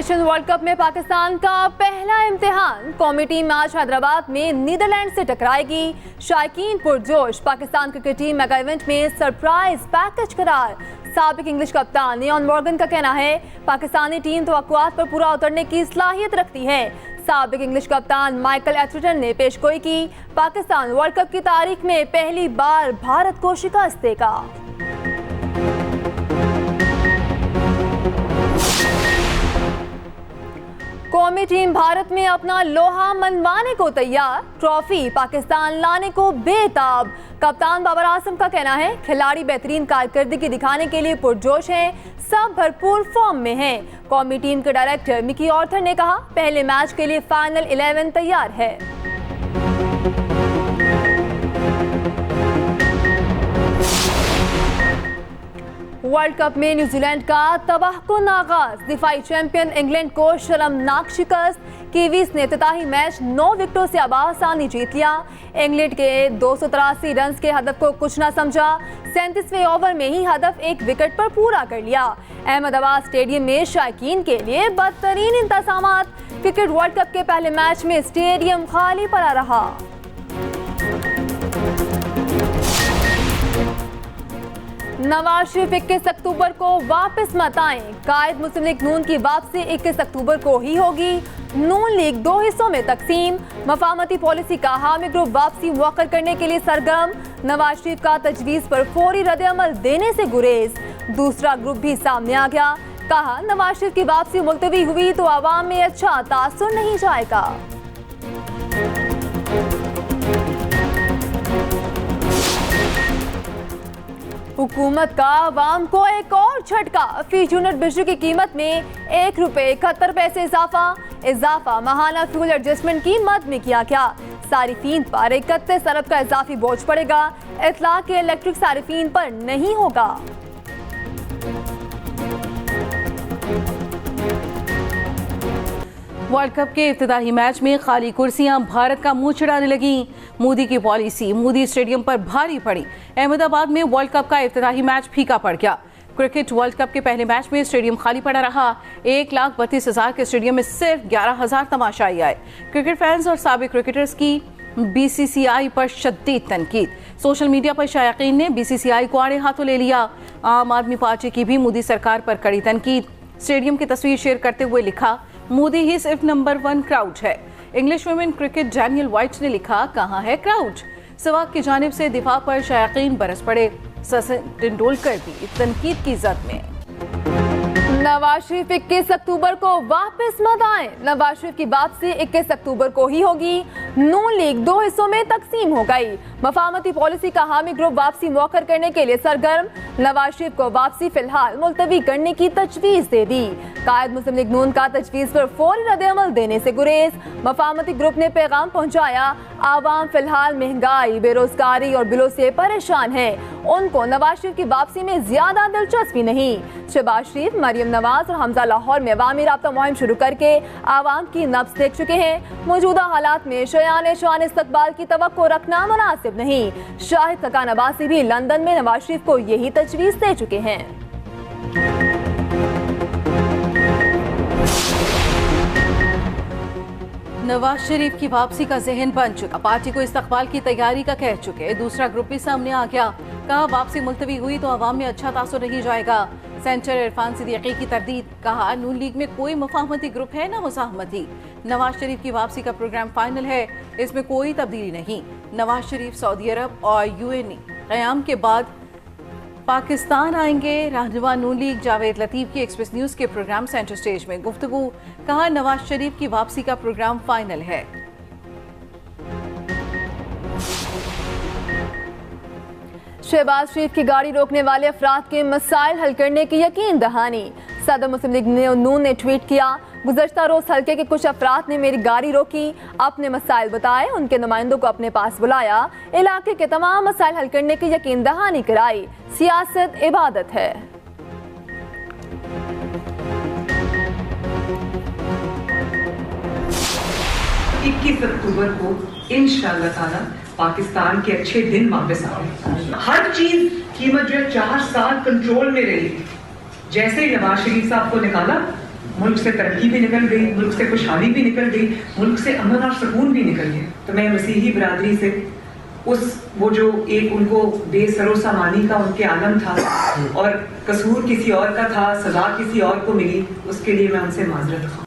Nation world cup में पाकिस्तान का पहला इम्तिहान। कौमी टीम आज हैदराबाद में नीदरलैंड से टकराएगी। शायकीन पुरजोश। Pakistan cricket team mega event में सरप्राइज पैकेज करार। साबिक इंग्लिश कप्तान इयान मॉर्गन का कहना है पाकिस्तानी टीम तवक्कुआत पर पूरा उतरने की सलाहियत रखती है। साबिक इंग्लिश कप्तान माइकल एथरटन ने पेशगोई की पाकिस्तान वर्ल्ड कप की तारीख में पहली बार भारत को शिकस्त देगा। कौमी टीम भारत में अपना लोहा मनवाने को तैयार। ट्रॉफी पाकिस्तान लाने को बेताब। कप्तान बाबर आजम का कहना है खिलाड़ी बेहतरीन कारकर्दगी दिखाने के लिए पुरजोश हैं, सब भरपूर फॉर्म में हैं। कौमी टीम के डायरेक्टर मिकी ऑर्थर ने कहा पहले मैच के लिए फाइनल 11 तैयार है। वर्ल्ड कप में न्यूजीलैंड का तबाहकुन आगाज। दिफाई चैंपियन इंग्लैंड को शर्मनाक शिकस्त। कीवीज ने इफ्तिताही मैच 9 विकेटों से आसानी जीत लिया। इंग्लैंड के 283 रन के हदफ को कुछ न समझा। 37वें ओवर में ही हदफ एक विकेट पर पूरा कर लिया। अहमदाबाद स्टेडियम में शायकीन के लिए बदतरीन इंतजामात। क्रिकेट वर्ल्ड कप के पहले मैच में स्टेडियम खाली पड़ा रहा। नवाज शरीफ 21 अक्टूबर को वापस मत आएं। कायद मुस्लिम लीग नून की वापसी 21 अक्टूबर को ही होगी। नून लीग 2 हिस्सों में तकसीम। मफाहमती पॉलिसी का हामी ग्रुप वापसी मुअक्कर करने के लिए सरगर्म। नवाज शरीफ का तजवीज़ पर फौरी रद्द-ए-अमल देने से गुरेज। दूसरा ग्रुप भी सामने आ गया। कहा नवाज शरीफ की वापसी मुलतवी हुई तो आवाम में अच्छा तासुर नहीं जाएगा। हुकूमत का आवाम को एक और झटका। फीस यूनिट बिजली की कीमत में ₹1.71 इजाफा माहाना फ्यूल एडजस्टमेंट की मद में किया गया। सारिफीन पर 31 अरब का इजाफी बोझ पड़ेगा। इतलाक के इलेक्ट्रिक सारिफीन पर नहीं होगा। वर्ल्ड कप के इफ्तिताही मैच में खाली कुर्सियां भारत का मुंह चिढ़ाने लगी। मोदी की पॉलिसी मोदी स्टेडियम पर भारी पड़ी। अहमदाबाद में वर्ल्ड कप का इफ्तिताही मैच फीका पड़ गया। क्रिकेट वर्ल्ड कप के पहले मैच में स्टेडियम खाली पड़ा रहा। 1,32,000 के स्टेडियम में सिर्फ 11,000 तमाशाई आए। क्रिकेट फैंस और साबिक क्रिकेटर्स की बीसीसीआई पर शदीद तनकीद। सोशल मीडिया पर शायकीन ने बीसीसीआई को आड़े हाथों ले लिया। आम आदमी पार्टी की भी मोदी सरकार पर कड़ी तनकीद। स्टेडियम की तस्वीर शेयर करते हुए लिखा मोदी ही सिर्फ नंबर 1 क्राउड है। English women cricket Daniel white ने लिखा कहां है क्राउड। सहवाग की जानिब से दिफा पर शायकीन बरस पड़े। सचिन तेंदुलकर भी तनकीद की जद में। नवाज शरीफ 21 अक्टूबर को वापस मत आए। नवाज शरीफ की वापसी 21 अक्टूबर को ही होगी। नून लीग 2 हिस्सों में तकसीम हो गई। मफाहमती पॉलिसी का हामी ग्रुप वापसी मुअक्कर करने के लिए सरगर्म। नवाज शरीफ को वापसी फिलहाल मुलतवी करने की तजवीज़ दे दी। कायद मुस्लिम लीग नून का तजवीज़ पर फौरी रद्द-ए-अमल देने से गुरेज। मफाहमती ग्रुप ने पैगाम पहुंचाया आवाम फिलहाल महंगाई, बेरोजगारी और बिलों से परेशान है। उनको नवाज शरीफ की वापसी में ज्यादा दिलचस्पी नहीं। शहबाज शरीफ, मरियम नवाज और हमजा लाहौर में अवामी राब्ता मुहिम शुरू करके आवाम की नब्ज़ देख चुके हैं। मौजूदा हालात में शयान शान इस्तकबाल की तवक्को रखना मुनासिब नहीं। शाहिद खकान अब्बासी भी लंदन में नवाज शरीफ को यही तजवीज़ दे चुके हैं। नवाज शरीफ की वापसी का जहन बन चुका। पार्टी को इस्तकबाल की तैयारी का कह चुके। दूसरा ग्रुप भी सामने आ गया। कहा वापसी मुलतवी हुई तो आवाम में अच्छा तासुर नहीं जाएगा। सेंटर इरफान सिद्दीकी की तरदीद। कहा नून लीग में कोई मुफाहमती ग्रुप है ना मुसाहमती। नवाज शरीफ की वापसी का प्रोग्राम फाइनल है, इसमें कोई तब्दीली नहीं। नवाज शरीफ सऊदी अरब और यूएई क़याम के बाद पाकिस्तान आएंगे। रहनुमा नून लीग जावेद लतीफ की एक्सप्रेस न्यूज़ के प्रोग्राम सेंटर स्टेज में गुफ्तगू। कहा नवाज शरीफ की वापसी का प्रोग्राम फाइनल है। शहबाज शरीफ की गाड़ी रोकने वाले अफराद के मसाइल हल करने की यकीन दहानी। सदर मुस्लिम लीग नून ने ट्वीट किया गुज़श्ता रोज हल्के के कुछ अफराद ने मेरी गाड़ी रोकी, अपने मसाइल बताए, उनके नुमाइंदों को अपने पास बुलाया, इलाके के तमाम मसाइल हल करने की यकीन दहानी कराई। सियासत इबादत है। 21 अक्टूबर को इंशाअल्लाह ताला पाकिस्तान के अच्छे दिन वापस आए। हर चीज कीमत जो 4 साल कंट्रोल में रही। जैसे ही नवाज शरीफ साहब को निकाला मुल्क से तरक्की भी निकल गई, मुल्क से खुशहाली भी निकल गई, मुल्क से अमन और सुकून भी निकल गया। तो मैं मसीही बरादरी से वो जो एक उनको बेसरोसामानी का उनके आलम था और कसूर किसी और का था, सजा किसी और को मिली, उसके लिए मैं उनसे माजरत खां।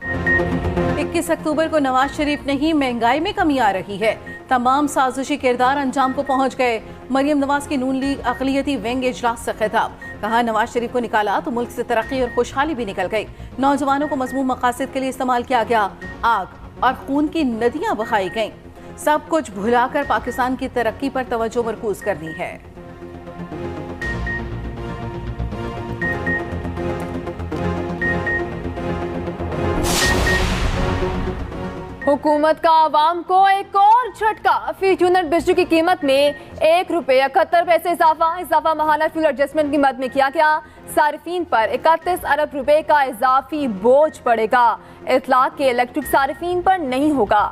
21 अक्टूबर को नवाज शरीफ नहीं, महंगाई में कमी आ रही है। तमाम साजिशी किरदार अंजाम को पहुंच गए। मरियम नवाज की नून लीग अक़लियती विंग इजलास से खिताब। कहा, नवाज शरीफ को निकाला तो मुल्क से तरक्की और खुशहाली भी निकल गई। नौजवानों को मज़मूम मकासद के लिए इस्तेमाल किया गया। आग और खून की नदियां बहाई गईं। सब कुछ भुलाकर पाकिस्तान की तरक्की पर तवज्जो मरकूज करनी है। हुकूमत का आवाम को एक और झटका। फी यूनिट बिजली की कीमत में ₹1.71 इजाफा माहाना फ्यूल एडजस्टमेंट की मद में किया गया। सारिफीन पर 31 अरब रुपए का इजाफी बोझ पड़ेगा। इतलाक के इलेक्ट्रिक सारिफीन पर नहीं होगा।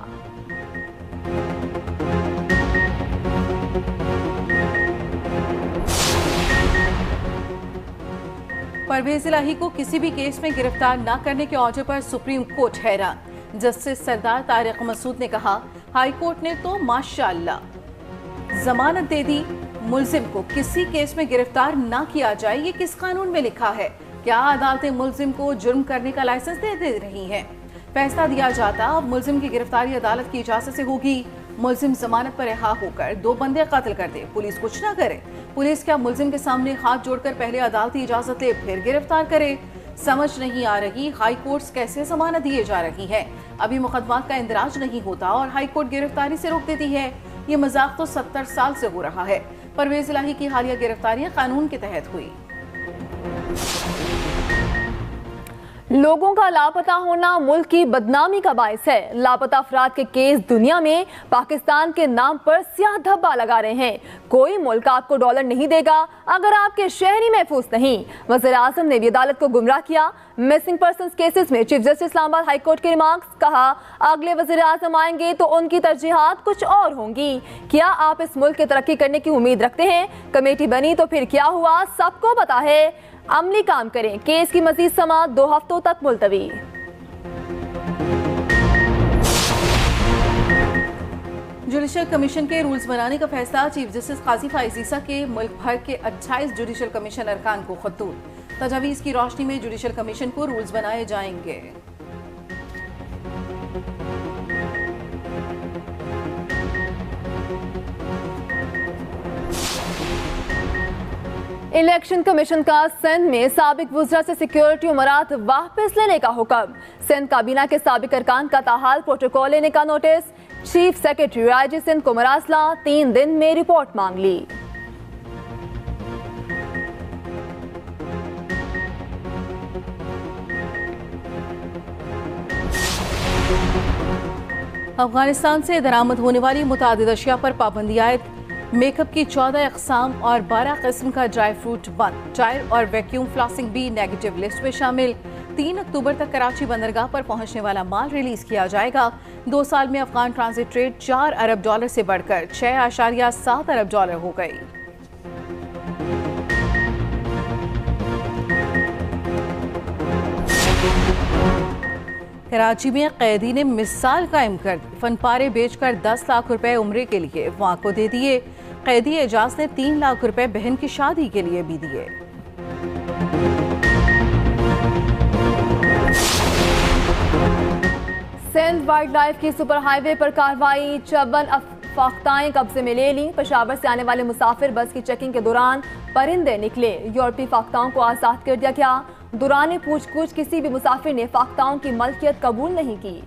परवेज इलाही को किसी भी केस में गिरफ्तार न करने के ऑर्डर पर सुप्रीम कोर्ट हैरान। जस्टिस सरदार तारिक मसूद ने कहा, हाई कोर्ट ने तो माशाअल्लाह जमानत दे दी, मुल्जिम को किसी केस में गिरफ्तार न किया जाए, ये किस कानून में लिखा है? क्या अदालतें मुल्जिम को जुर्म करने का लाइसेंस दे रही हैं? फैसला दिया जाता, अब मुल्जिम की गिरफ्तारी अदालत की इजाजत से होगी। मुल्जिम जमानत पर रिहा होकर 2 बंदे कत्ल कर दे, पुलिस कुछ ना करे। पुलिस क्या मुल्जिम के सामने हाथ जोड़कर पहले अदालती इजाजत ले फिर गिरफ्तार करे? समझ नहीं आ रही हाई कोर्ट्स कैसे जमानत दिए जा रही है। अभी मुकदमात का इंदराज नहीं होता और हाई कोर्ट गिरफ्तारी से रोक देती है। ये मजाक तो 70 साल से हो रहा है। परवेज इलाही की हालिया गिरफ्तारियां कानून के तहत हुई। लोगों का लापता होना मुल्क की बदनामी का बायस है। लापता अफराद के केस दुनिया में पाकिस्तान के नाम पर स्याह धब्बा लगा रहे हैं। कोई मुल्क आपको डॉलर नहीं देगा अगर आपके शहरी महफूज नहीं। वज़ीर आज़म ने भी अदालत को गुमराह किया। मिसिंग पर्सन्स केसेस में chief justice Islamabad high court के रिमार्क्स। कहा, अगले वज़ीर आज़म आएंगे तो उनकी तरजीहात कुछ और होंगी। क्या आप इस मुल्क की तरक्की करने की उम्मीद रखते हैं? कमेटी बनी तो फिर क्या हुआ, सबको पता है। अमली काम करें। केस की मजीद समाअत 2 हफ्तों तक मुलतवी। जुडिशल कमीशन के रूल्स बनाने का फैसला। चीफ जस्टिस काजी फाइज ईसा के मुल्क भर के 28 जुडिशल कमीशन अरकान को खतूत। तजावीज की रोशनी में जुडिशल कमीशन को रूल्स बनाए जाएंगे। इलेक्शन कमीशन का सिंध में साबिक वुज़रा से सिक्योरिटी उमरात वापस लेने का हुक्म। सिंध काबीना के साबिक अरकान का ताहाल प्रोटोकॉल लेने का notice. Chief secretary IG Sindh को मरासला 3 दिन में रिपोर्ट मांग ली। अफगानिस्तान से दरामद होने वाली मुतादिद अशिया पर पाबंदी आयद। मेकअप की 14 अक़साम और 12 किस्म का ड्राई फ्रूट बंद। टायर और वैक्यूम फ्लॉसिंग भी नेगेटिव लिस्ट में शामिल। 3 अक्टूबर तक कराची बंदरगाह पर पहुंचने वाला माल रिलीज किया जाएगा। 2 साल में अफगान ट्रांजिट ट्रेड $4 अरब से बढ़कर $6.7 अरब हो गई। कराची में कैदी ने मिसाल कायम कर दी। फनपारे बेचकर 10 लाख रुपए उम्रे के लिए वहाँ को दे दिए। कैदी एजाज ने 3 लाख रुपए बहन की शादी के लिए भी दिए। सिंध वाइल्ड लाइफ की सुपर हाईवे पर कार्रवाई। 54 फाख्ताएं कब्जे में ले ली। पेशावर से आने वाले मुसाफिर बस की चेकिंग के दौरान परिंदे निकले। यूरोपीय फाख्ताओं को आजाद कर दिया गया। दौरान पूछ-गछ किसी भी मुसाफिर ने फाख्ताओं की मलकियत कबूल नहीं की।